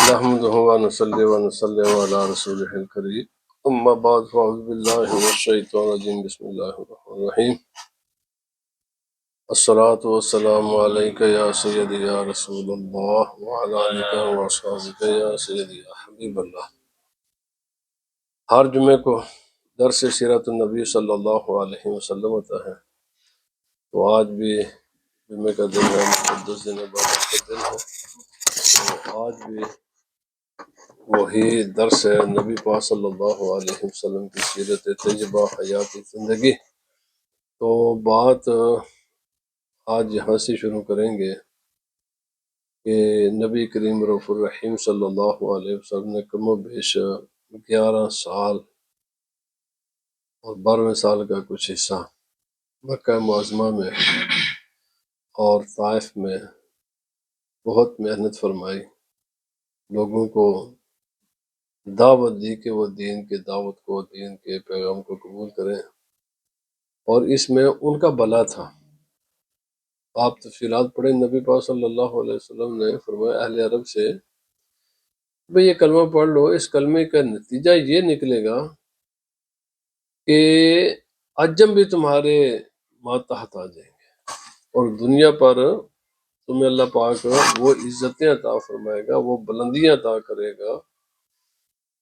نحمده ونصلي ونسلم على رسوله الكريم اما بعد فاعوذ بالله من الشيطان الرجيم بسم الله الرحمن الرحيم الصلاة والسلام عليك يا سيدي يا رسول الله وعلى آلك وأصحابك يا سيدي يا حبيب الله۔ ہر جمعے کو درس سیرت النبی صلی اللہ علیہ وسلم ہوتا ہے، تو آج بھی جمعے کا دن ہے، مقدس دن عبادت کا دن ہے، تو آج بھی وہی درس ہے نبی پاک صلی اللہ علیہ وسلم کی سیرت طیبہ حیاتی زندگی۔ تو بات آج یہاں سے شروع کریں گے کہ نبی کریم رؤوف الرحیم صلی اللہ علیہ وسلم نے کم و بیش 11 سال اور 12ویں سال کا کچھ حصہ مکہ معظمہ میں اور طائف میں بہت محنت فرمائی، لوگوں کو دعوت دی کہ وہ دین کے دعوت کو، دین کے پیغام کو قبول کریں، اور اس میں ان کا بھلا تھا۔ آپ تفصیلات پڑھیں، نبی پاک صلی اللہ علیہ وسلم نے فرمایا اہل عرب سے بھئی یہ کلمہ پڑھ لو، اس کلمے کا نتیجہ یہ نکلے گا کہ عجم بھی تمہارے ماتحت آ جائیں گے، اور دنیا پر تمہیں اللہ پاک وہ عزتیں عطا فرمائے گا، وہ بلندیاں عطا کرے گا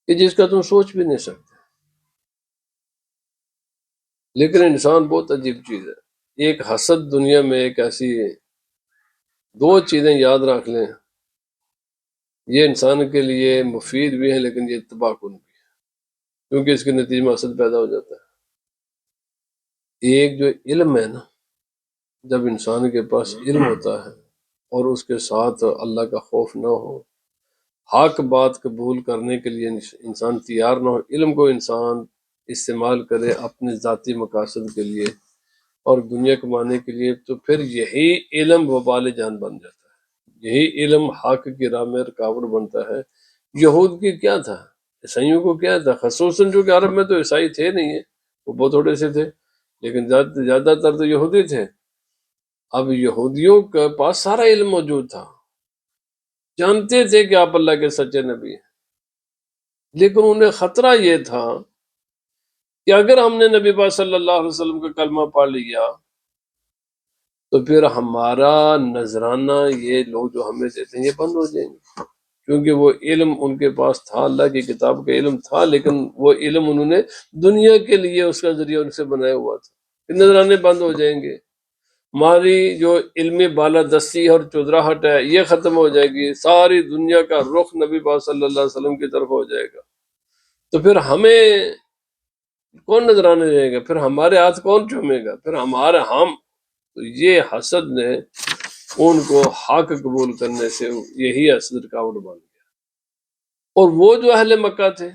کہ جس کا تم سوچ بھی نہیں سکتے۔ لیکن انسان بہت عجیب چیز ہے، ایک حسد دنیا میں ایک ایسی دو چیزیں یاد رکھ لیں، یہ انسان کے لیے مفید بھی ہیں لیکن یہ تباہ کن بھی ہے، کیونکہ اس کے نتیجے میں حسد پیدا ہو جاتا ہے۔ ایک جو علم ہے نا، جب انسان کے پاس علم ہوتا ہے اور اس کے ساتھ اللہ کا خوف نہ ہو، حق بات قبول کرنے کے لیے انسان تیار نہ ہو، علم کو انسان استعمال کرے اپنے ذاتی مقاصد کے لیے اور دنیا کمانے کے لیے، تو پھر یہی علم وبال جان بن جاتا ہے، یہی علم حق کی راہ میں رکاوٹ بنتا ہے۔ یہود کی کیا تھا، عیسائیوں کو کیا تھا، خصوصاً جو کہ عرب میں تو عیسائی تھے نہیں ہیں، وہ بہت تھوڑے سے تھے، لیکن زیادہ تر تو یہودی تھے۔ اب یہودیوں کے پاس سارا علم موجود تھا، جانتے تھے کہ آپ اللہ کے سچے نبی ہیں، لیکن انہیں خطرہ یہ تھا کہ اگر ہم نے نبی پاک صلی اللہ علیہ وسلم کا کلمہ پڑھ لیا تو پھر ہمارا نذرانہ یہ لوگ جو ہمیں دیتے ہیں یہ بند ہو جائیں گے، کیونکہ وہ علم ان کے پاس تھا، اللہ کی کتاب کا علم تھا، لیکن وہ علم انہوں نے دنیا کے لیے اس کا ذریعہ ان سے بنایا ہوا تھا، پھر نذرانے بند ہو جائیں گے، ہماری جو علمی بالادستی اور چودراہٹ ہے یہ ختم ہو جائے گی، ساری دنیا کا رخ نبی پاک صلی اللہ علیہ وسلم کی طرف ہو جائے گا، تو پھر ہمیں کون نذرانے دے گا، پھر ہمارے ہاتھ کون چومے گا، پھر ہمارے ہم۔ تو یہ حسد نے ان کو حق قبول کرنے سے یہی حسد رکاوٹ بن گیا۔ اور وہ جو اہل مکہ تھے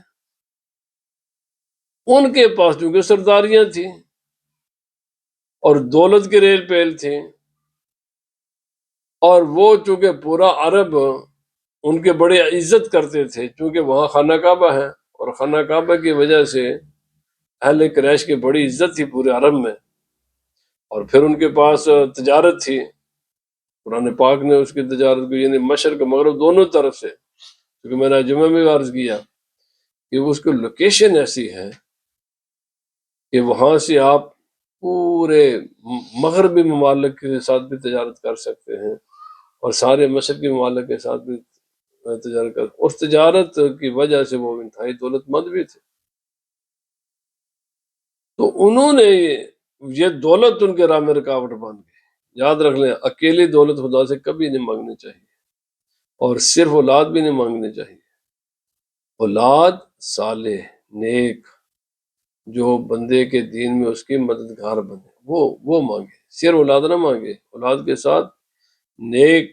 ان کے پاس چونکہ سرداریاں تھیں اور دولت کے ریل پیل تھے، اور وہ چونکہ پورا عرب ان کے بڑے عزت کرتے تھے، چونکہ وہاں خانہ کعبہ ہے، اور خانہ کعبہ کی وجہ سے اہل قریش کی بڑی عزت تھی پورے عرب میں، اور پھر ان کے پاس تجارت تھی، قرآن پاک نے اس کی تجارت کو یعنی مشرق مغرب دونوں طرف سے، کیونکہ میں نے جمعہ میں عرض کیا کہ اس کی لوکیشن ایسی ہے کہ وہاں سے آپ پورے مغربی ممالک کے ساتھ بھی تجارت کر سکتے ہیں اور سارے مشرقی ممالک کے ساتھ بھی تجارت کر، اس تجارت کی وجہ سے وہ انتہائی دولت مند بھی تھے۔ تو انہوں نے یہ دولت ان کے راہ میں رکاوٹ بن گئی۔ یاد رکھ لیں اکیلی دولت خدا سے کبھی نہیں مانگنی چاہیے، اور صرف اولاد بھی نہیں مانگنی چاہیے، اولاد صالح نیک جو بندے کے دین میں اس کی مددگار بنے وہ مانگے، صرف اولاد نہ مانگے، اولاد کے ساتھ نیک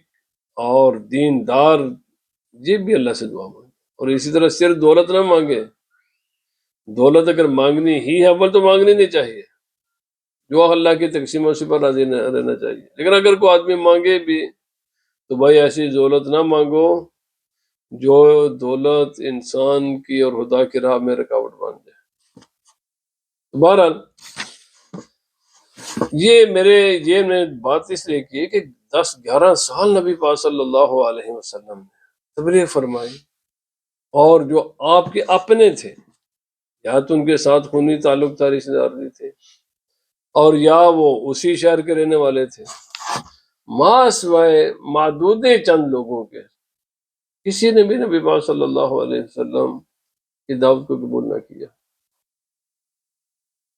اور دیندار یہ بھی اللہ سے دعا مانگے، اور اسی طرح صرف دولت نہ مانگے، دولت اگر مانگنی ہی ہے اول تو مانگنی نہیں چاہیے، جو اللہ کی تقسیم ہے اسی پر راضی رہنا چاہیے، لیکن اگر کوئی آدمی مانگے بھی تو بھائی ایسی دولت نہ مانگو جو دولت انسان کی اور خدا کی راہ میں رکاوٹ بن جائے۔ بہرحال یہ میں بات اس لیے کی کہ 10-11 سال نبی پاک صلی اللہ علیہ وسلم تبلیغ فرمائی، اور جو آپ کے اپنے تھے، یا تو ان کے ساتھ خونی تعلق تھا، رشتے دار بھی تھے، اور یا وہ اسی شہر کے رہنے والے تھے، ماں سوائے معدود چند لوگوں کے کسی نے بھی نبی پاک صلی اللہ علیہ وسلم کی دعوت کو قبول نہ کیا۔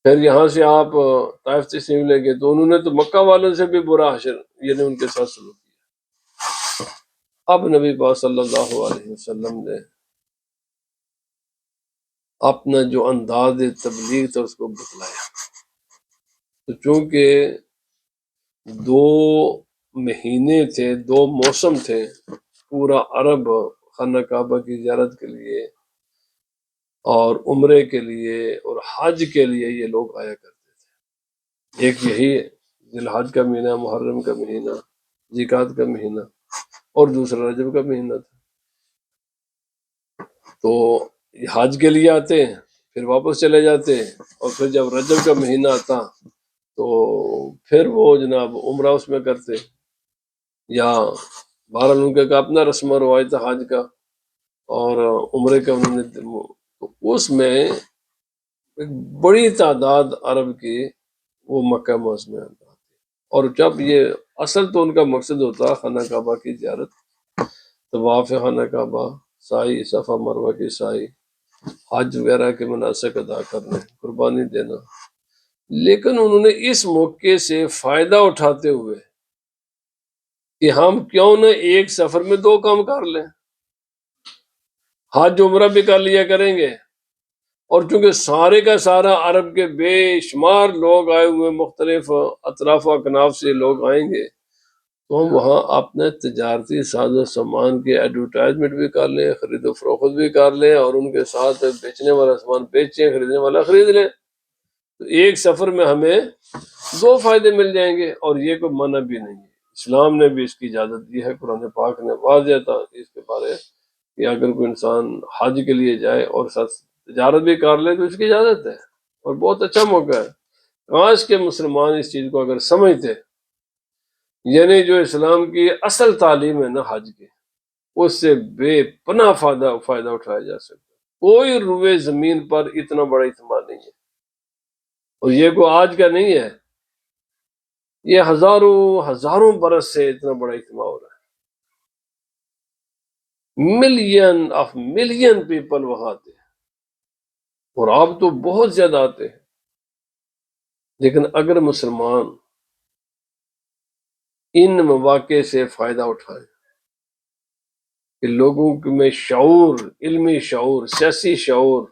پھر یہاں سے آپ طائف تشریف لے گئے تو انہوں نے تو مکہ والوں سے بھی برا حشر، یعنی ان کے ساتھ سلوک کیا۔ اب نبی پاک صلی اللہ علیہ وسلم نے اپنا جو انداز تبلیغ تھا اس کو بتلایا، تو چونکہ 2 مہینے تھے، 2 موسم تھے، پورا عرب خانہ کعبہ کی زیارت کے لیے اور عمرے کے لیے اور حج کے لیے یہ لوگ آیا کرتے تھے۔ ایک یہی ذی الحج کا مہینہ، محرم کا مہینہ، ذیقعد کا مہینہ، اور دوسرا رجب کا مہینہ تھا۔ تو حج کے لیے آتے ہیں، پھر واپس چلے جاتے ہیں، اور پھر جب رجب کا مہینہ آتا تو پھر وہ جناب عمرہ اس میں کرتے، یا بہرحال ان کا اپنا رسم و رواج تھا حج کا اور عمرے کا انہوں نے، تو اس میں ایک بڑی تعداد عرب کی وہ مکہ معظمہ میں آتی، اور جب یہ اصل تو ان کا مقصد ہوتا خانہ کعبہ کی زیارت، طواف خانہ کعبہ، سعی، صفا مروہ کی سعی، حج وغیرہ کے مناسک ادا کرنے، قربانی دینا، لیکن انہوں نے اس موقع سے فائدہ اٹھاتے ہوئے کہ ہم کیوں نہ ایک سفر میں 2 کام کر لیں، حج عمرہ بھی کر لیا کریں گے، اور چونکہ سارے کا سارا عرب کے بے شمار لوگ آئے ہوئے، مختلف اطراف و اکناف سے لوگ آئیں گے، تو ہم وہاں اپنے تجارتی ساز و سامان کی ایڈورٹائزمنٹ بھی کر لیں، خرید و فروخت بھی کر لیں، اور ان کے ساتھ بیچنے والا سامان بیچیں، خریدنے والا خرید لیں، تو ایک سفر میں ہمیں 2 فائدے مل جائیں گے، اور یہ کوئی منع بھی نہیں ہے، اسلام نے بھی اس کی اجازت دی ہے، قرآن پاک نے واضح تھا اس کے بارے کہ اگر کوئی انسان حج کے لیے جائے اور ساتھ تجارت بھی کر لے تو اس کی اجازت ہے، اور بہت اچھا موقع ہے۔ کاش کے مسلمان اس چیز کو اگر سمجھتے، یعنی جو اسلام کی اصل تعلیم ہے نا حج کی، اس سے بے پناہ فائدہ اٹھایا جا سکتا ہے۔ کوئی روئے زمین پر اتنا بڑا اجتماع نہیں ہے، اور یہ کوئی آج کا نہیں ہے، یہ ہزاروں برس سے اتنا بڑا اجتماع ہو رہا ہے، ملین پیپل وہاں آتے ہیں، اور آپ تو بہت زیادہ آتے ہیں، لیکن اگر مسلمان ان مواقع سے فائدہ اٹھائیں کہ لوگوں میں شعور، علمی شعور، سیاسی شعور،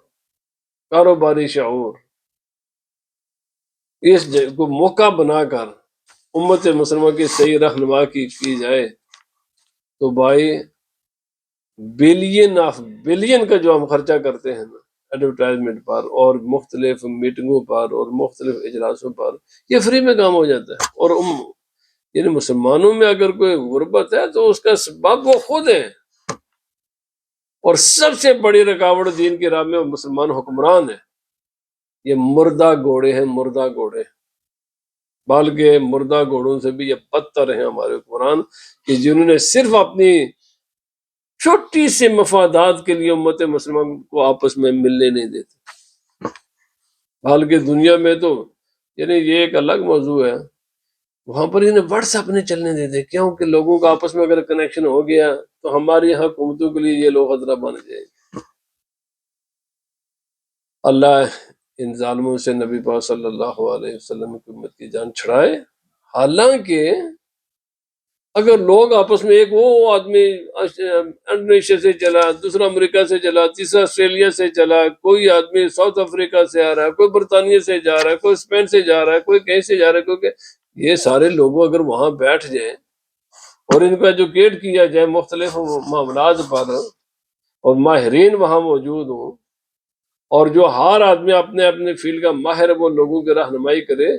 کاروباری شعور، اس کو موقع بنا کر امت مسلمہ کی صحیح رہنما کی جائے، تو بھائی بلین کا جو ہم خرچہ کرتے ہیں نا ایڈورٹائزمنٹ پر اور مختلف میٹنگوں پر اور مختلف اجلاسوں پر، یہ فری میں کام ہو جاتا ہے، اور یعنی مسلمانوں میں اگر کوئی غربت ہے تو اس کا سبب وہ خود ہے، اور سب سے بڑی رکاوٹ دین کی راہ میں مسلمان حکمران ہیں، یہ مردہ گھوڑے ہیں، مردہ گھوڑے، بلکہ مردہ گھوڑوں سے بھی یہ بدتر ہیں ہمارے حکمران، کہ جنہوں نے صرف اپنی چھوٹی سے مفادات کے لیے امت مسلمہ کو آپس میں ملنے نہیں دیتے، بلکہ دنیا میں تو یعنی یہ ایک الگ موضوع ہے، وہاں پر انہیں واٹس ایپ نہیں چلنے دیتے، کیوں کہ لوگوں کا آپس میں اگر کنیکشن ہو گیا تو ہماری حکومتوں کے لیے یہ لوگ خطرہ بن جائے گے۔ اللہ ان ظالموں سے نبی پاک صلی اللہ علیہ وسلم کی امت کی جان چھڑائے۔ حالانکہ اگر لوگ آپس میں، ایک وہ آدمی انڈونیشیا سے چلا، دوسرا امریکہ سے چلا، تیسرا آسٹریلیا سے چلا، کوئی آدمی ساؤتھ افریقہ سے آ رہا ہے، کوئی برطانیہ سے جا رہا ہے، کوئی اسپین سے جا رہا ہے، کوئی کہیں سے جا رہا ہے، کیونکہ یہ سارے لوگوں اگر وہاں بیٹھ جائیں اور ان کو ایجوکیٹ کیا جائے مختلف معاملات پر، اور ماہرین وہاں موجود ہوں، اور جو ہر آدمی اپنے اپنے فیلڈ کا ماہر ہے وہ لوگوں کی رہنمائی کرے،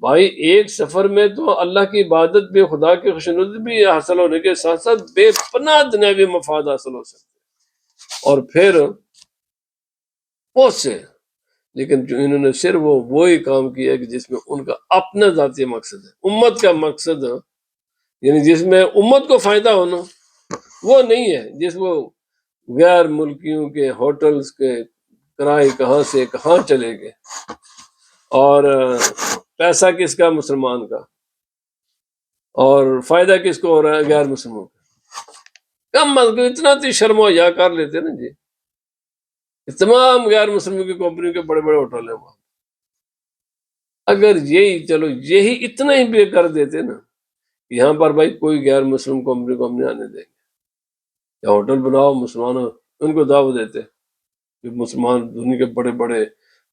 بھائی ایک سفر میں تو اللہ کی عبادت بھی، خدا کی خوشنودی بھی حاصل ہونے کے ساتھ ساتھ بے پناہ دنیاوی مفاد حاصل ہو سکتے، اور پھر بہت سے، لیکن جو انہوں نے صرف وہی کام کیا کہ جس میں ان کا اپنا ذاتی مقصد ہے، امت کا مقصد، یعنی جس میں امت کو فائدہ ہونا، وہ نہیں ہے جس وہ غیر ملکیوں کے ہوٹلز کے کرائے کہاں سے کہاں چلے گئے، اور پیسہ کس کا؟ مسلمان کا، اور فائدہ کس کو ہو رہا ہے؟ غیر مسلموں کا۔ کم از کم اتنا تو شرم و حیا کر لیتے نا جی، تمام غیر مسلموں کی کمپنیوں کے بڑے بڑے ہوٹل ہیں وہاں۔ اگر یہی چلو یہی اتنا ہی بے کر دیتے نا، یہاں پر بھائی کوئی غیر مسلم کمپنی کو ہم نہیں آنے دیں گے، یا ہوٹل بناؤ مسلمانوں، ان کو دعوت دیتے کہ مسلمان دنیا کے بڑے بڑے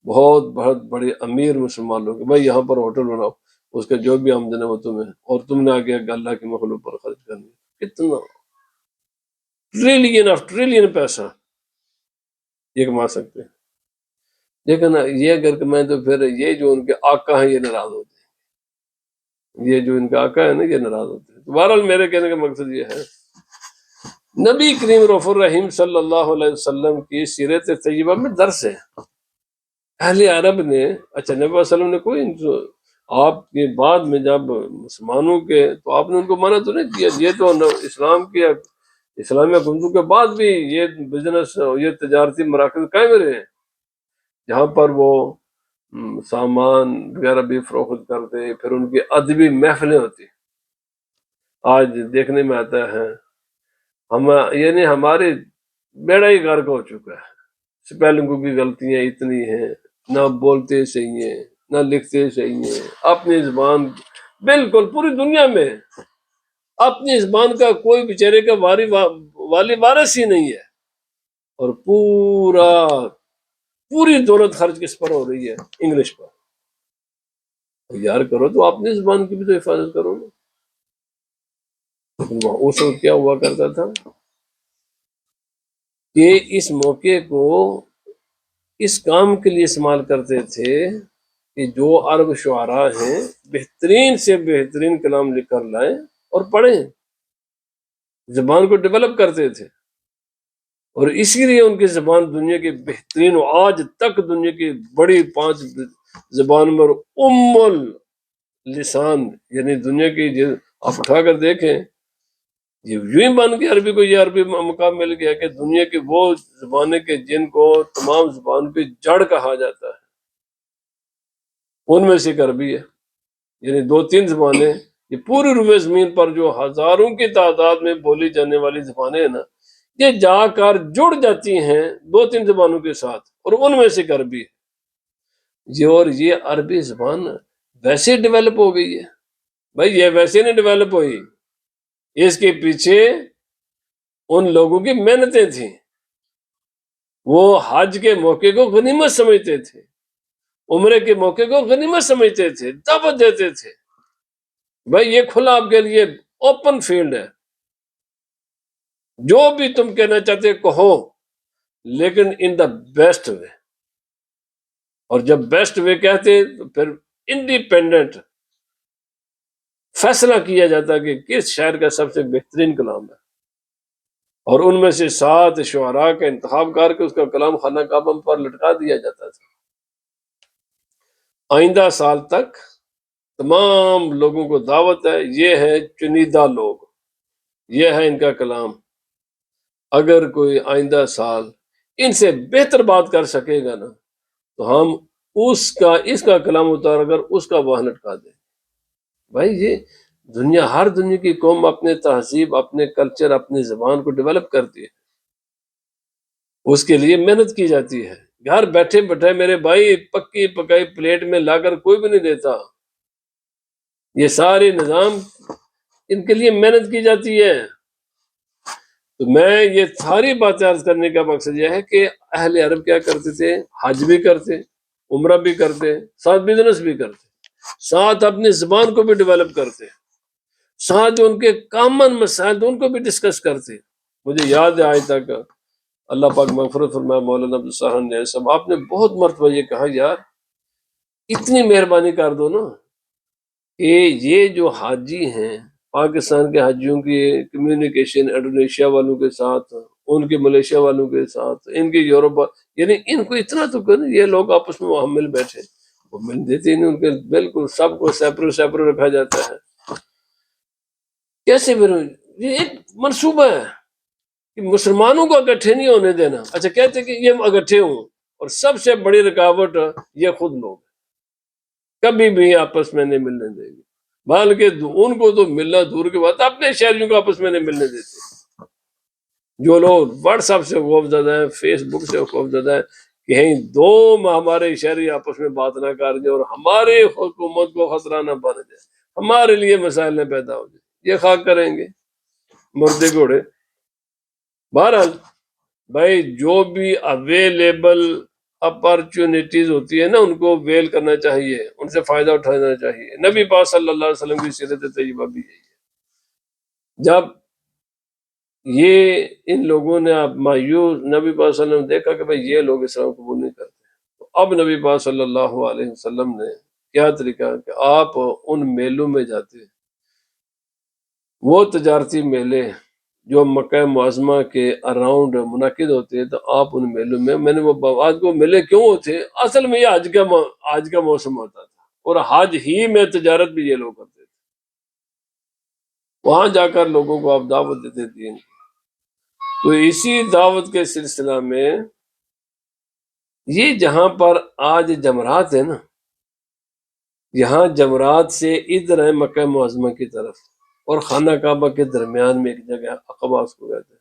بہت بہت بڑے امیر مسلمان لوگ، بھائی یہاں پر ہوٹل بناؤ، اس کا جو بھی آمدن ہے وہ تمہیں، اور تم نے آگے اللہ کے مخلوق پر خرچ کرنی ہے۔ کتنا ٹریلین آف ٹریلین پیسہ یہ کما سکتے ہیں، لیکن یہ اگر کمائیں تو پھر یہ جو ان کے آقا ہیں یہ ناراض ہوتے ہیں، یہ جو ان کا آقا ہے نا یہ ناراض ہوتے ہیں۔ بہرحال میرے کہنے کا مقصد یہ ہے، نبی کریم رف الرحیم صلی اللہ علیہ وسلم کی سیرت طیبہ میں درس ہے۔ اہل عرب نے، اچھا نبی صلی اللہ علیہ وسلم نے کوئی آپ کے بعد میں جب مسلمانوں کے، تو آپ نے ان کو منع تو نہیں کیا، یہ تو اسلام کی اسلامی حکومتوں کے بعد بھی یہ بزنس، یہ تجارتی مراکز قائم رہے ہیں جہاں پر وہ سامان وغیرہ بھی فروخت کرتے، پھر ان کی ادبی محفلیں ہوتی۔ آج دیکھنے میں آتا ہے ہم، یعنی ہمارے بیڑا ہی غرق ہو چکا ہے، سپیلنگوں کی غلطیاں اتنی ہیں، نہ بولتے صحیح ہیں نہ لکھتے صحیح ہیں، اپنی زبان بالکل پوری دنیا میں اپنی زبان کا کوئی بیچارے کا والی وارث ہی نہیں ہے، اور پوری دولت خرچ کس پر ہو رہی ہے؟ انگلش پر۔ یار کرو تو اپنی زبان کی بھی تو حفاظت کرو نا۔ اس وقت کیا ہوا کرتا تھا کہ اس موقع کو اس کام کے لیے استعمال کرتے تھے کہ جو عرب شعراء ہیں بہترین سے بہترین کلام لکھ کر لائیں اور پڑھیں، زبان کو ڈیولپ کرتے تھے، اور اسی لیے ان کی زبان دنیا کی بہترین، آج تک دنیا کی بڑی 5 زبان میں ام السان، یعنی دنیا کی آپ اٹھا کر دیکھیں، یہ یوں ہی بن کے عربی کو یہ عربی مقام مل گیا کہ دنیا کی وہ زبانیں کہ جن کو تمام زبان کی جڑ کہا جاتا ہے، ان میں سے ایک عربی ہے۔ یعنی 2-3 زبانیں، یہ پوری روئے زمین پر جو ہزاروں کی تعداد میں بولی جانے والی زبانیں ہیں نا، یہ جا کر جڑ جاتی ہیں 2-3 زبانوں کے ساتھ، اور ان میں سے ایک عربی ہے۔ اور یہ عربی زبان ویسے ڈیولپ ہو گئی ہے، بھائی یہ ویسے نہیں ڈیولپ ہوئی، اس کے پیچھے ان لوگوں کی محنتیں تھیں، وہ حج کے موقع کو غنیمت سمجھتے تھے، عمرے کے موقع کو غنیمت سمجھتے تھے، دعوت دیتے تھے، بھائی یہ کھلا آپ کے لیے اوپن فیلڈ ہے، جو بھی تم کہنا چاہتے کہو، لیکن ان دا بیسٹ وے۔ اور جب بیسٹ وے کہتے تو پھر انڈیپینڈنٹ فیصلہ کیا جاتا کہ کس شاعر کا سب سے بہترین کلام ہے، اور ان میں سے 7 شعراء کا انتخاب کر کے اس کا کلام خانہ کعبہ پر لٹکا دیا جاتا تھا۔ آئندہ سال تک تمام لوگوں کو دعوت ہے، یہ ہے چنیدہ لوگ، یہ ہے ان کا کلام، اگر کوئی آئندہ سال ان سے بہتر بات کر سکے گا نا تو ہم اس کا کلام اتار کر اس کا وہاں لٹکا دیں۔ بھائی یہ ہر دنیا کی قوم اپنے تہذیب، اپنے کلچر، اپنی زبان کو ڈیولپ کرتی ہے، اس کے لیے محنت کی جاتی ہے۔ گھر بیٹھے بیٹھے میرے بھائی پکی پکائی پلیٹ میں لا کر کوئی بھی نہیں دیتا، یہ سارے نظام ان کے لیے محنت کی جاتی ہے۔ تو میں یہ ساری باتیں عرض کرنے کا مقصد یہ ہے کہ اہل عرب کیا کرتے تھے؟ حج بھی کرتے، عمرہ بھی کرتے، ساتھ بزنس بھی کرتے، ساتھ اپنی زبان کو بھی ڈیولپ کرتے، ساتھ جو ان کے کامن مسائل ان کو بھی ڈسکس کرتے۔ مجھے یاد ہے آج تک، اللہ پاک مغفرت فرمائے، مولانا عبدالسحر نے سب، آپ نے بہت مرتبہ یہ کہا یار اتنی مہربانی کر دو نا کہ یہ جو حاجی ہیں پاکستان کے حاجیوں کی کمیونیکیشن انڈونیشیا والوں کے ساتھ، ان کے ملیشیا والوں کے ساتھ، ان کے یورپ، یعنی ان کو اتنا تو کریں، یہ لوگ آپس میں وہاں مل بیٹھے، وہ مل دیتے نہیں، ان کے بالکل سب کو سیپریٹ رکھا جاتا ہے۔ کیسے یہ ایک منصوبہ ہے، کہ مسلمانوں کو اکٹھے نہیں ہونے دینا. اچھا کہتے ہیں کہ یہ اکٹھے ہوں، اور سب سے بڑی رکاوٹ یہ خود لوگ کبھی بھی آپس میں نہیں ملنے دیں گے، بلکہ ان کو تو ملنا دور کی بات، اپنے شہریوں کو آپس میں نہیں ملنے دیتے. جو لوگ واٹس ایپ سے خوف زدہ ہیں، فیس بک سے خوف زدہ ہیں، کہیں دو ہمارے شہری آپس میں بات نہ کر جائے اور ہماری حکومت کو خطرہ نہ بن جائے، ہمارے لیے مسائل نہ پیدا ہو جائے، یہ خاک کریں گے مردے گھوڑے. بہرحال بھائی جو بھی اویلیبل اپرچونیٹیز ہوتی ہے نا، ان کو ویل کرنا چاہیے، ان سے فائدہ اٹھانا چاہیے. نبی پاک صلی اللہ علیہ وسلم کی سیرت طیبہ بھی یہی ہے. جب یہ ان لوگوں نے اب مایوس، نبی پاک صلی اللہ علیہ وسلم نے دیکھا کہ بھئی یہ لوگ اسلام قبول نہیں کرتے، تو اب نبی پاک صلی اللہ علیہ وسلم نے کیا طریقہ کہ آپ ان میلوں میں جاتے، وہ تجارتی میلے جو مکہ معظمہ کے اراؤنڈ منعقد ہوتے ہیں، تو آپ ان میلوں میں نے وہ آج کو میلے کیوں ہوتے، اصل میں یہ حج کا موسم ہوتا تھا، اور حج ہی میں تجارت بھی یہ لوگ کرتے تھے. وہاں جا کر لوگوں کو آپ دعوت دیتے تھے. تو اسی دعوت کے سلسلہ میں یہ جہاں پر آج جمرات ہے نا، یہاں جمرات سے ادھر ہے مکہ معظمہ کی طرف، اور خانہ کعبہ کے درمیان میں ایک جگہ عقبہ اس کو کہتے ہیں.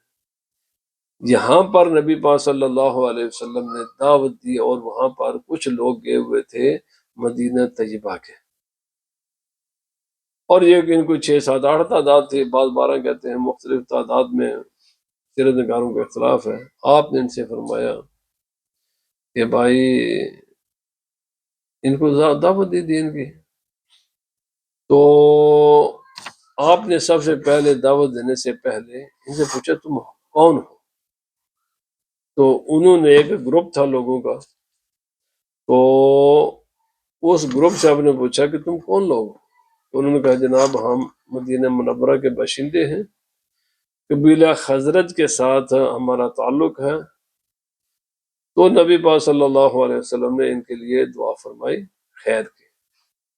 یہاں پر نبی پاک صلی اللہ علیہ وسلم نے دعوت دی، اور وہاں پر کچھ لوگ گئے ہوئے تھے مدینہ طیبہ کے، اور یہ کہ ان کو 6 7 8 تعداد تھی، بعض 12 کہتے ہیں، مختلف تعداد میں سیرت نگاروں کا اختلاف ہے. آپ نے ان سے فرمایا کہ بھائی ان کو دعوت دی دین کی. تو آپ نے سب سے پہلے دعوت دینے سے پہلے ان سے پوچھا تم کون ہو. تو انہوں نے ایک گروپ تھا لوگوں کا، تو اس گروپ سے آپ نے پوچھا کہ تم کون لوگ ہو. تو انہوں نے کہا جناب ہم مدینہ منورہ کے باشندے ہیں، قبیلہ خزرج کے ساتھ ہمارا تعلق ہے. تو نبی پاک صلی اللہ علیہ وسلم نے ان کے لیے دعا فرمائی خیر کی.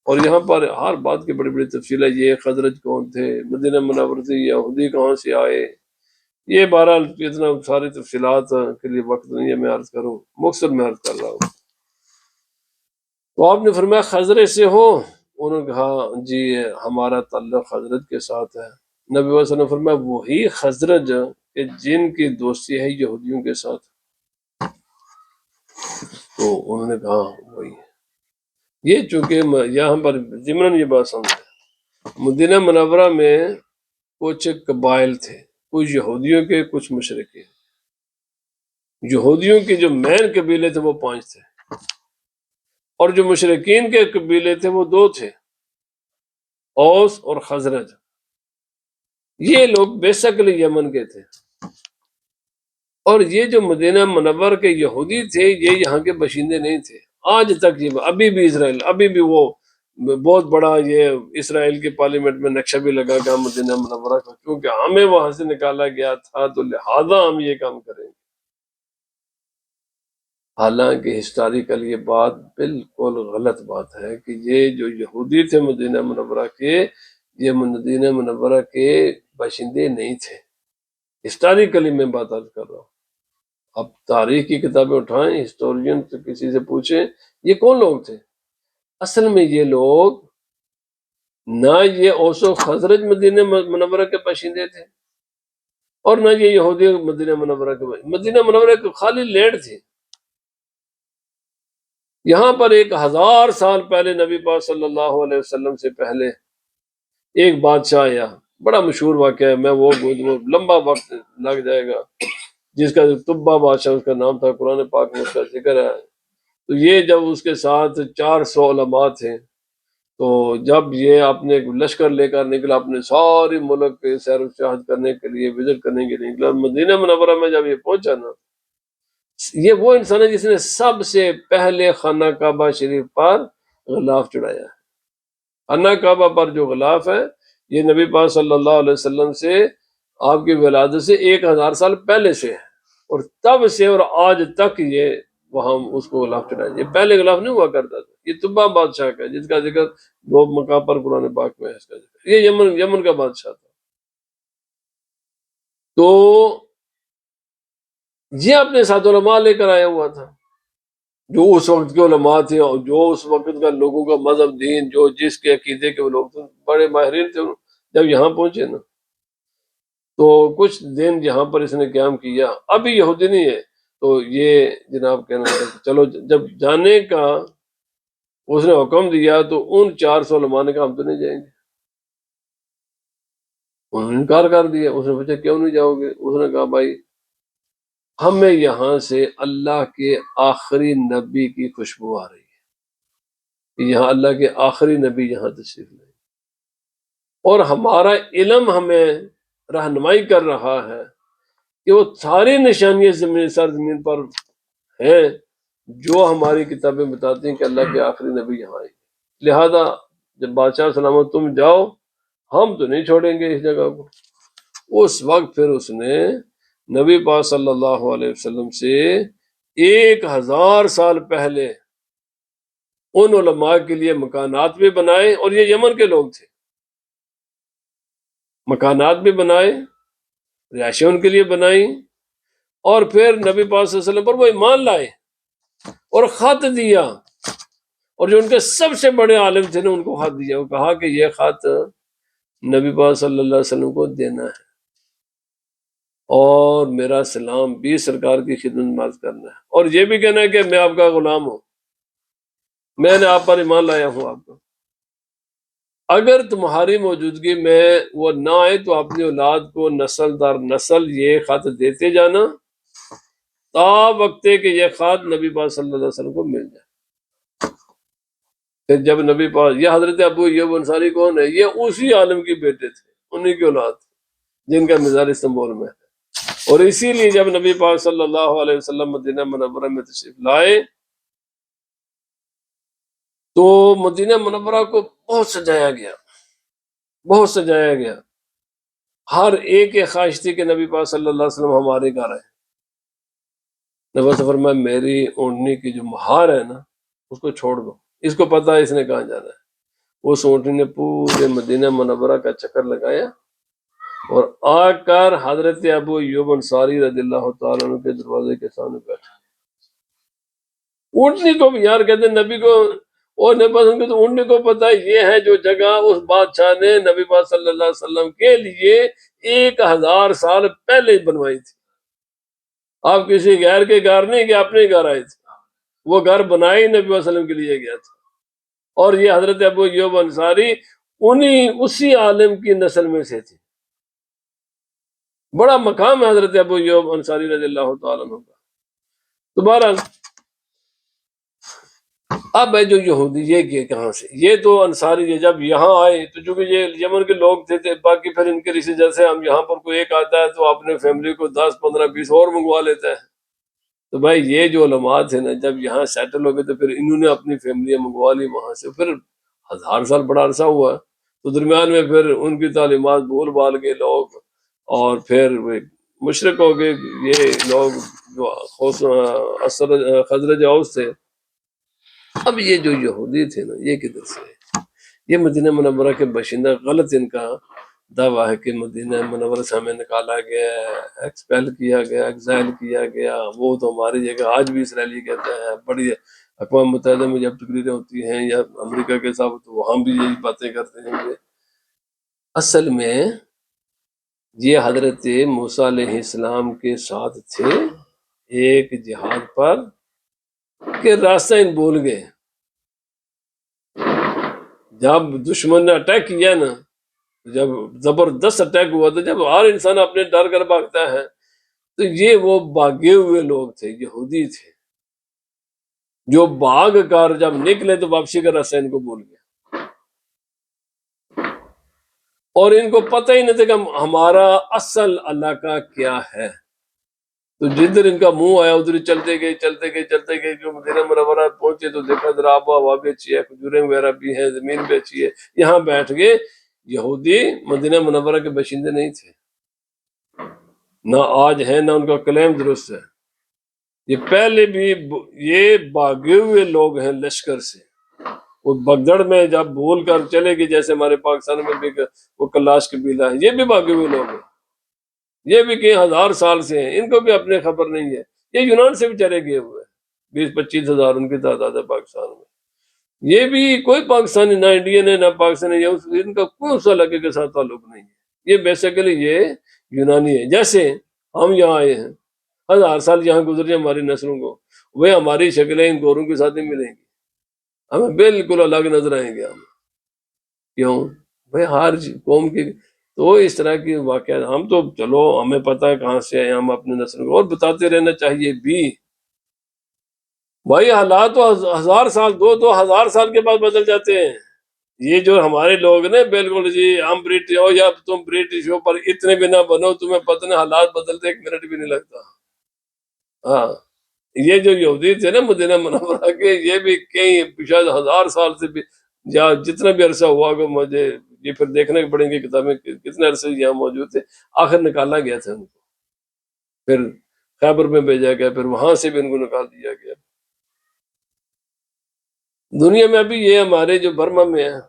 اور یہاں پر ہر بات کی بڑی بڑی تفصیل ہے، یہ خزرج کون تھے، مدینہ منورہ سے یہودی کہاں سے آئے، یہ بہرحال اتنا ساری تفصیلات کے لیے وقت نہیں ہے میں عرض کروں، مختصر میں عرض کر رہا ہوں. تو آپ نے فرمایا خزرج سے ہو؟ انہوں نے کہا جی ہمارا تعلق خزرج کے ساتھ ہے. نبی صلی اللہ علیہ وسلم نے فرمایا وہی خزرج کہ جن کی دوستی ہے یہودیوں کے ساتھ. تو انہوں نے کہا وہی ہے. یہ چونکہ یہاں پر ضمن یہ بات سمجھے، مدینہ منورہ میں کچھ قبائل تھے، کچھ یہودیوں کے کچھ مشرقین. یہودیوں کے جو مین قبیلے تھے وہ 5 تھے، اور جو مشرقین کے قبیلے تھے وہ 2 تھے، اوس اور خزرج. یہ لوگ بیسیکلی یمن کے تھے، اور یہ جو مدینہ منور کے یہودی تھے یہ یہاں کے باشندے نہیں تھے. آج تک یہ ابھی بھی اسرائیل، ابھی بھی وہ بہت بڑا یہ اسرائیل کی پارلیمنٹ میں نقشہ بھی لگا گیا مدینہ منورہ کا، کیونکہ ہمیں وہاں سے نکالا گیا تھا تو لہذا ہم یہ کام کریں گے. حالانکہ ہسٹوریکل یہ بات بالکل غلط بات ہے کہ یہ جو یہودی تھے مدینہ منورہ کے، یہ مدینہ منورہ کے باشندے نہیں تھے. ہسٹوریکلی میں بات عرض کر رہا ہوں. اب تاریخ کی کتابیں اٹھائیں، ہسٹورین سے کسی سے پوچھیں یہ کون لوگ تھے. اصل میں یہ لوگ نہ یہ اوس و خزرج مدینہ منورہ کے باشندے تھے، اور نہ یہ یہودی مدینہ منورہ کے باشندے. مدینہ منورہ کی خالی لینڈ تھی. یہاں پر 1000 سال پہلے نبی پاک صلی اللہ علیہ وسلم سے پہلے ایک بادشاہ آیا، بڑا مشہور واقعہ ہے، میں وہ لمبا وقت لگ جائے گا، جس کا تبا بادشاہ اس کا نام تھا، قرآن پاک میں اس کا ذکر ہے. تو یہ جب اس کے ساتھ 400 علماء تھے، تو جب یہ اپنے لشکر لے کر نکلا اپنے سارے ملک کے سیر و سیاحت کرنے کے لیے، وزٹ کرنے کے لیے نکلا، مدینہ منورہ میں جب یہ پہنچا نا، یہ وہ انسان ہے جس نے سب سے پہلے خانہ کعبہ شریف پر غلاف چڑھایا. خانہ کعبہ پر جو غلاف ہے یہ نبی پاک صلی اللہ علیہ وسلم سے آپ کی ولادت سے 1000 سال پہلے سے ہے، اور تب سے اور آج تک یہ وہاں اس کو غلاف چڑھایا. یہ پہلے غلاف نہیں ہوا کرتا تھا، یہ طبا بادشاہ کا جس کا ذکر 2 مقام پر قرآن پاک میں ہے اس کا ذکر. یہ یمن کا بادشاہ تھا. تو یہ اپنے ساتھ علماء لے کر آیا ہوا تھا، جو اس وقت کے علماء تھے اور جو اس وقت کا لوگوں کا مذہب دین، جو جس کے عقیدے کے وہ لوگ تھے، بڑے ماہرین تھے۔ جب یہاں پہنچے نا تو کچھ دن جہاں پر اس نے قیام کیا، ابھی یہودی نہیں ہے، تو یہ جناب کہنا تھا کہ چلو جب جانے کا اس نے حکم دیا تو ان 400 علماء نے کہا ہم تو نہیں جائیں گے، انہوں نے انکار کر دیا۔ اس نے پوچھا کیوں نہیں جاؤ گے؟ اس نے کہا بھائی ہمیں یہاں سے اللہ کے آخری نبی کی خوشبو آ رہی ہے کہ یہاں اللہ کے آخری نبی یہاں تشریف لائے، اور ہمارا علم ہمیں رہنمائی کر رہا ہے کہ وہ ساری نشانیاں زمین پر ہیں جو ہماری کتابیں بتاتی ہیں کہ اللہ کے آخری نبی یہاں آئے، لہذا جب بادشاہ سلامت تم جاؤ، ہم تو نہیں چھوڑیں گے اس جگہ کو۔ اس وقت پھر اس نے نبی پاک صلی اللہ علیہ وسلم سے 1000 سال پہلے ان علماء کے لیے مکانات بھی بنائے، اور یہ یمن کے لوگ تھے، مکانات بھی بنائے، رہائشیں ان کے لیے بنائی، اور پھر نبی پاک صلی اللہ علیہ وسلم پر وہ ایمان لائے اور خط دیا، اور جو ان کے سب سے بڑے عالم تھے نا ان کو خط دیا، وہ کہا کہ یہ خط نبی پاک صلی اللہ علیہ وسلم کو دینا ہے اور میرا سلام بھی سرکار کی خدمت میں عرض کرنا ہے، اور یہ بھی کہنا ہے کہ میں آپ کا غلام ہوں، میں نے آپ پر ایمان لایا ہوں آپ کو، اگر تمہاری موجودگی میں وہ نہ آئے تو اپنی اولاد کو نسل در نسل یہ خط دیتے جانا تا وقت کہ یہ خط نبی پاک صلی اللہ علیہ وسلم کو مل جائے۔ پھر جب نبی پاک، یہ حضرت ابو ایوب انصاری کون ہے؟ یہ اسی عالم کے بیٹے تھے، انہی کی اولاد جن کا مزار استنبول میں ہے، اور اسی لیے جب نبی پاک صلی اللہ علیہ وسلم مدینہ منورہ میں تشریف لائے تو مدینہ منورہ کو بہت سجایا گیا، بہت سجایا گیا، ہر ایک خواہش تھی کہ نبی پاک صلی اللہ علیہ وسلم ہمارے گھر آئے۔ نبی سے فرمایا میری اونٹنی کی جو مہار ہے نا اس کو چھوڑ دو، اس کو پتا ہے اس نے کہاں جانا ہے۔ اس اونٹنی نے پورے مدینہ منورہ کا چکر لگایا اور آ کر حضرت ابو ایوب انصاری رضی اللہ تعالیٰ عنہ کے دروازے کے سامنے بیٹھا۔ اونٹنی کو بھی یار کہتے ہیں نبی کو، اور نبی پاک کو تو اونٹنی کو پتا ہے یہ ہے جو جگہ اس بادشاہ نے نبی پاک صلی اللہ علیہ وسلم کے لیے 1000 سال پہلے بنوائی تھی۔ آپ کسی غیر کے گھر نہیں کہ اپنے گھر آئے تھے، وہ گھر بنائی نبی صلی اللہ علیہ وسلم کے لیے گیا تھا، اور یہ حضرت ابو ایوب انصاری اسی عالم کی نسل میں سے تھے۔ بڑا مقام ہے حضرت ابو ایوب انصاری رضی اللہ تعالیٰ عنہ کا۔ دوبارہ اب ہے جو یہودی، یہ کہاں سے؟ یہ تو انصاری یہ جب یہاں آئے تو چونکہ یہ یمن کے لوگ تھے، باقی پھر ان کے رشتے جیسے ہم یہاں پر کوئی ایک آتا ہے تو اپنے فیملی کو 10 15 20 اور منگوا لیتا ہے، تو بھائی یہ جو علماء تھے نا جب یہاں سیٹل ہو گئے تو پھر انہوں نے اپنی فیملی منگوا لی وہاں سے، پھر 1000 سال بڑا عرصہ ہوا، تو درمیان میں پھر ان کی تعلیمات بھول بھال گئے لوگ، اور پھر وہ مشرک ہو گئے یہ لوگ جو خزرج اوس تھے۔ اب یہ جو یہودی تھے نا یہ کدھر سے؟ یہ مدینہ منورہ کے باشندہ، غلط ان کا دعویٰ ہے کہ مدینہ منورہ سے ہمیں نکالا گیا ہے، ایکسپیل کیا گیا، ایگزائل کیا گیا، وہ تو ہماری جگہ آج بھی اسرائیلی کہتے ہیں۔ بڑی اقوام متحدہ میں جب تقریریں ہوتی ہیں یا امریکہ کے ساتھ تو وہاں بھی یہی باتیں کرتے ہیں۔ یہ اصل میں یہ حضرت موسیٰ علیہ السلام کے ساتھ تھے ایک جہاد پر کہ راستہ ان بھول گئے، جب دشمن نے اٹیک کیا نا، جب زبردست اٹیک ہوا تو جب ہر انسان اپنے ڈر کر بھاگتا ہے تو یہ وہ بھاگے ہوئے لوگ تھے، یہودی تھے، جو بھاگ کر جب نکلے تو واپسی کا راستہ ان کو بھول گیا، اور ان کو پتہ ہی نہیں تھا کہ ہمارا اصل علاقہ کیا ہے، تو جدھر ان کا منہ آیا ادھر چلتے گئے چلتے گئے چلتے گئے، جو مدینہ منورہ پہنچے تو دیکھا ذرا آب و ہوا بھی اچھی ہے، کھجوریں وغیرہ بھی ہیں، زمین بھی اچھی ہے، یہاں بیٹھ گئے۔ یہودی مدینہ منورہ کے باشندے نہیں تھے، نہ آج ہیں، نہ ان کا کلیم درست ہے، یہ پہلے بھی یہ بھاگے ہوئے لوگ ہیں لشکر سے، وہ بگدڑ میں جب بھول کر چلے گئے، جیسے ہمارے پاکستان میں بھی وہ کلاش قبیلہ ہے، یہ بھی بھاگے ہوئے لوگ ہیں۔ یہ بھی کئی ہزار سال سے ہیں، ان کو بھی اپنے خبر نہیں ہے، یہ یونان سے بھی چلے گئے ہوئے 20-25 ہزار ان کی تعداد ہے پاکستان میں، یہ بھی کوئی پاکستانی نہ انڈین ہے نہ پاکستانی ہے، ان کا کوئی اس علاقے کے ساتھ تعلق نہیں ہے، یہ بیسیکلی یہ یونانی ہے، جیسے ہم یہاں آئے ہیں 1000 سال یہاں گزرے ہماری نسلوں کو، وہ ہماری شکلیں ان گوروں کے ساتھ نہیں ملیں گی، ہمیں بالکل الگ نظر آئیں گے ہم، کیوں بھائی ہر قوم کی تو اس طرح کی واقعات ہم تو چلو ہمیں پتہ ہے کہاں سے ہیں، ہم اپنے نسل کو اور بتاتے رہنا چاہیے بھی، بھائی حالات تو 1000 سال 2000 سال کے بعد بدل جاتے ہیں، یہ جو ہمارے لوگ نا بالکل جی ہم برٹش ہو یا تم برٹش ہو پر اتنے بھی نہ بنو، تمہیں پتہ نہیں حالات بدلتے 1 منٹ بھی نہیں لگتا، ہاں یہ جو یہودی تھے نا مدینہ منورہ کے، یہ بھی کئی شاید 1000 سال سے بھی یا جتنا بھی عرصہ ہوا کہ مجھے یہ پھر دیکھنے پڑیں گے کتابیں کتنے عرصے یہاں موجود تھے، آخر نکالا گیا تھا ان کو، پھر خیبر میں بھیجا گیا، پھر وہاں سے بھی ان کو نکال دیا گیا، دنیا میں ابھی یہ ہمارے جو برما میں ہے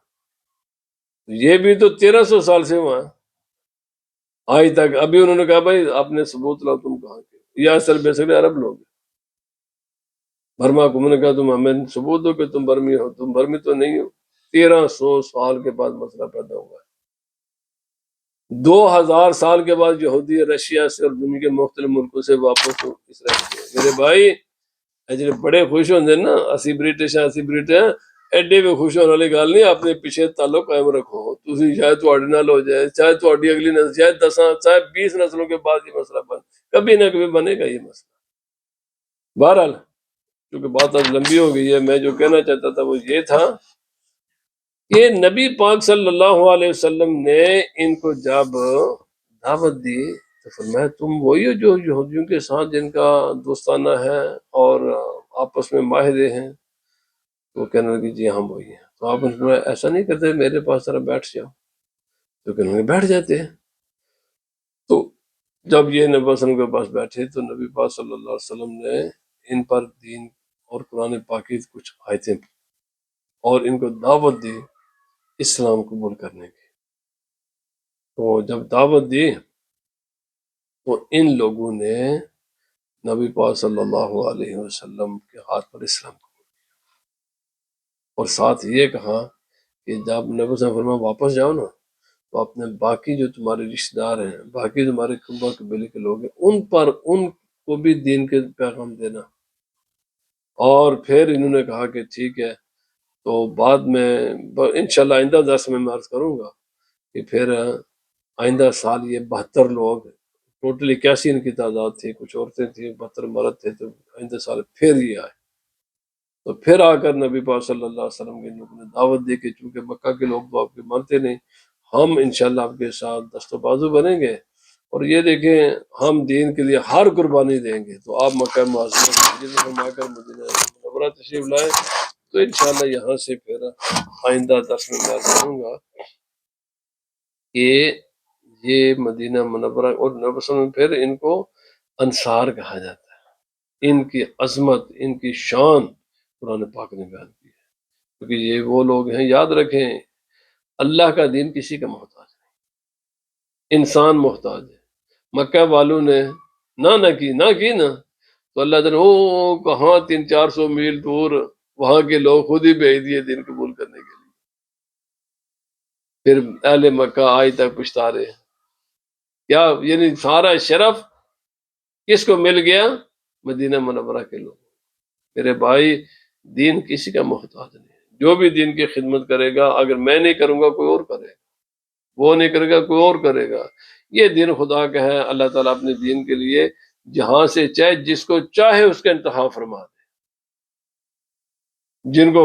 یہ بھی تو 1300 سال سے وہاں آج تک، ابھی انہوں نے کہا بھائی آپ نے ثبوت لاؤ تم کہاں کے، یہ اصل بیسکلی عرب لوگ ہیں، برما کو میں نے کہا تم ہمیں ثبوت دو کہ تم برمی ہو، تم برمی تو نہیں ہو، 1300 سال کے بعد مسئلہ پیدا ہوا ہے، 2000 سال کے بعد یہودی رشیا سے اور دنیا کے مختلف ملکوں سے واپس اسرائیل کے، میرے بھائی اجے بڑے خوش ہوندے نا اسی برٹش ہیں اسی برٹ ہیں، ایڈے بھی خوش ہونے والی گل نہیں، اپنے پیچھے تعلق قائم رکھو، تسی شاید تہاڈے نال ہو جائے، چاہے تہاڈی اگلی نسل، چاہے 10 چاہے 20 نسلوں کے بعد یہ مسئلہ کبھی نہ کبھی بنے گا یہ مسئلہ، بہرحال کیونکہ بات اب لمبی ہو گئی ہے، میں جو کہنا چاہتا تھا وہ یہ تھا کہ نبی پاک صلی اللہ علیہ وسلم نے ان کو جب دعوت دی تو فرمایا تم وہی ہو جو یہودیوں کے ساتھ جن کا دوستانہ ہے اور آپس میں معاہدے ہیں، تو وہ کہنے لگے جی ہم وہی ہیں، تو آپ نے فرمایا ایسا نہیں کرتے میرے پاس ذرا بیٹھ جاؤ، تو کہنے لگے بیٹھ جاتے ہیں، تو جب یہ نبی صلی اللہ علیہ وسلم کے پاس بیٹھے تو نبی پاک صلی اللہ علیہ وسلم نے ان پر دین اور قرآن پاک کی کچھ آیتیں اور ان کو دعوت دی اسلام قبول کرنے کی، تو جب دعوت دی تو ان لوگوں نے نبی پاک صلی اللہ علیہ وسلم کے ہاتھ پر اسلام قبول کیا، اور ساتھ یہ کہا کہ جب نبی صلی اللہ علیہ وسلم فرمایا واپس جاؤ نا تو اپنے باقی جو تمہارے رشتہ دار ہیں، باقی تمہارے قبا قبیلے کے لوگ ہیں، ان کو بھی دین کے پیغام دینا، اور پھر انہوں نے کہا کہ ٹھیک ہے، تو بعد میں انشاءاللہ آئندہ درس میں عرض کروں گا کہ پھر آئندہ سال یہ 72 لوگ ٹوٹل 81 ان کی تعداد تھی، کچھ عورتیں تھیں 72 مرد تھے، تو آئندہ سال پھر یہ آئے، تو پھر آ کر نبی پاک صلی اللہ علیہ وسلم کے لوگوں نے دعوت دی کہ چونکہ مکہ کے لوگ تو آپ کے مانتے نہیں، ہم انشاءاللہ آپ کے ساتھ دست و بازو بنیں گے، اور یہ دیکھیں ہم دین کے لیے ہر قربانی دیں گے، تو آپ مکہ معظمہ میں آ کر مدینہ منورہ تشریف لائیں، تو انشاءاللہ یہاں سے پھر آئندہ درس میں میں کروں گا کہ یہ مدینہ منورہ اور نبی صلی اللہ علیہ وسلم پھر ان کو انصار کہا جاتا ہے، ان کی عظمت ان کی شان قرآن پاک نے بیان کی ہے، کیونکہ یہ وہ لوگ ہیں، یاد رکھیں اللہ کا دین کسی کا محتاج نہیں، انسان محتاج ہے، مکہ والوں نے نہ کی نا تو اللہ تعالیٰ کہاں 300-400 میل دور وہاں کے لوگ خود ہی بھیج دیے دین قبول کرنے کے لیے، پھر اہل مکہ آج تک پچھتا رہے، کیا یعنی سارا شرف کس کو مل گیا؟ مدینہ منورہ کے لوگ، میرے بھائی دین کسی کا محتاج نہیں ہے، جو بھی دین کی خدمت کرے گا، اگر میں نہیں کروں گا کوئی اور کرے گا، وہ نہیں کرے گا کوئی اور کرے گا، یہ دین خدا کا ہے، اللہ تعالیٰ اپنے دین کے لیے جہاں سے چاہے جس کو چاہے اس کا انتخاب فرما دے، جن کو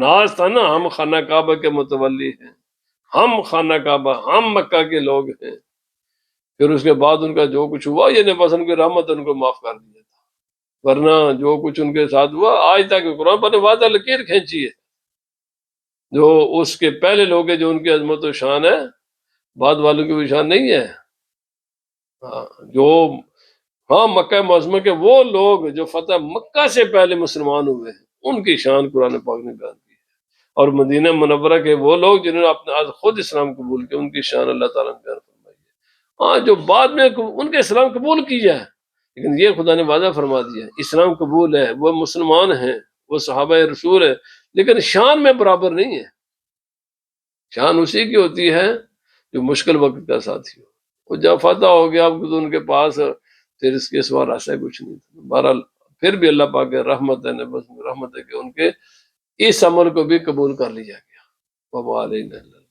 ناز تھا نا ہم خانہ کعبہ کے متولی ہیں، ہم خانہ کعبہ، ہم مکہ کے لوگ ہیں، پھر اس کے بعد ان کا جو کچھ ہوا یہ نبی ان کی رحمت ان کو معاف کر دیا تھا، ورنہ جو کچھ ان کے ساتھ ہوا آج تک قرآن پر نے وعدہ لکیر کھینچی ہے، جو اس کے پہلے لوگ ہیں جو ان کی عظمت و شان ہے، بعد والوں کی بھی شان نہیں ہے، ہاں جو ہاں مکہ معظمہ کے وہ لوگ جو فتح مکہ سے پہلے مسلمان ہوئے ہیں ان کی شان قرآن پاک نے بیان کی ہے، اور مدینہ منورہ کے وہ لوگ جنہوں نے اپنے خود اسلام قبول کیا ان کی شان اللہ تعالیٰ نے بیان فرمائی ہے، ہاں جو بعد میں ان کے اسلام قبول کی جائے، لیکن یہ خدا نے وعدہ فرما دیا اسلام قبول ہے، وہ مسلمان ہیں، وہ صحابہ رسول ہے، لیکن شان میں برابر نہیں ہے۔ شان اسی کی ہوتی ہے جو مشکل وقت کا ساتھی ہو، وہ جب فتح ہو گیا اب تو ان کے پاس پھر اس کے سوا راستہ کچھ نہیں تھا۔ بہرحال پھر بھی اللہ پاک کے رحمت ہے، بس رحمت ہے کہ ان کے اس عمل کو بھی قبول کر لیا گیا۔ وَمَا عَلَيْنَا إِلَّا